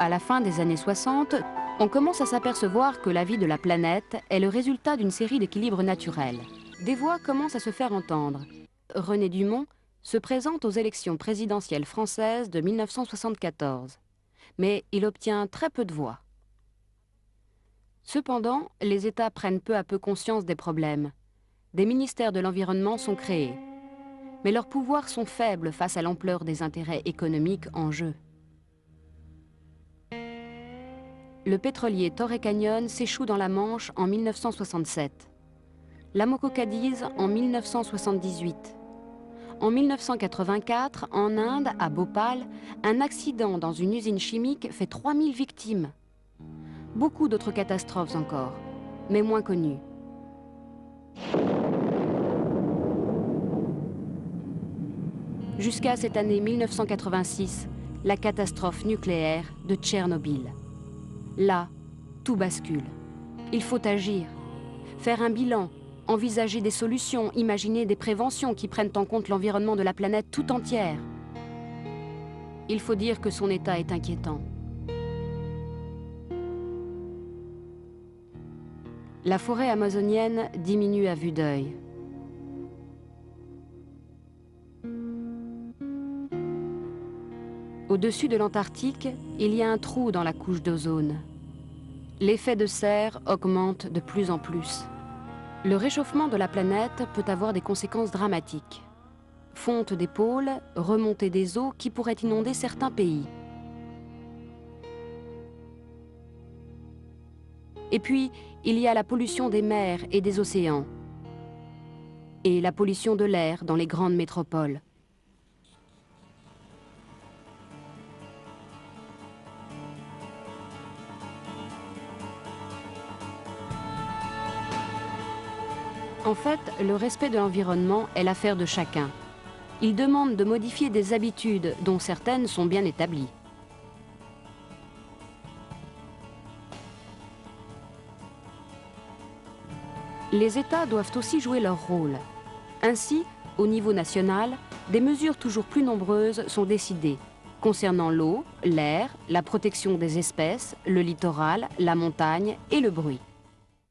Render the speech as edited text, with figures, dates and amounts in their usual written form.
à la fin des années 60, on commence à s'apercevoir que la vie de la planète est le résultat d'une série d'équilibres naturels. Des voix commencent à se faire entendre. René Dumont se présente aux élections présidentielles françaises de 1974, mais il obtient très peu de voix. Cependant, les États prennent peu à peu conscience des problèmes. Des ministères de l'environnement sont créés, mais leurs pouvoirs sont faibles face à l'ampleur des intérêts économiques en jeu. Le pétrolier Torrey Canyon s'échoue dans la Manche en 1967. L'Amoco Cadiz en 1978. En 1984, en Inde, à Bhopal, un accident dans une usine chimique fait 3000 victimes. Beaucoup d'autres catastrophes encore, mais moins connues. Jusqu'à cette année 1986, la catastrophe nucléaire de Tchernobyl. Là, tout bascule. Il faut agir, faire un bilan, envisager des solutions, imaginer des préventions qui prennent en compte l'environnement de la planète tout entière. Il faut dire que son état est inquiétant. La forêt amazonienne diminue à vue d'œil. Au-dessus de l'Antarctique, il y a un trou dans la couche d'ozone. L'effet de serre augmente de plus en plus. Le réchauffement de la planète peut avoir des conséquences dramatiques. Fonte des pôles, remontée des eaux qui pourraient inonder certains pays. Et puis, il y a la pollution des mers et des océans. Et la pollution de l'air dans les grandes métropoles. En fait, le respect de l'environnement est l'affaire de chacun. Il demande de modifier des habitudes dont certaines sont bien établies. Les États doivent aussi jouer leur rôle. Ainsi, au niveau national, des mesures toujours plus nombreuses sont décidées concernant l'eau, l'air, la protection des espèces, le littoral, la montagne et le bruit.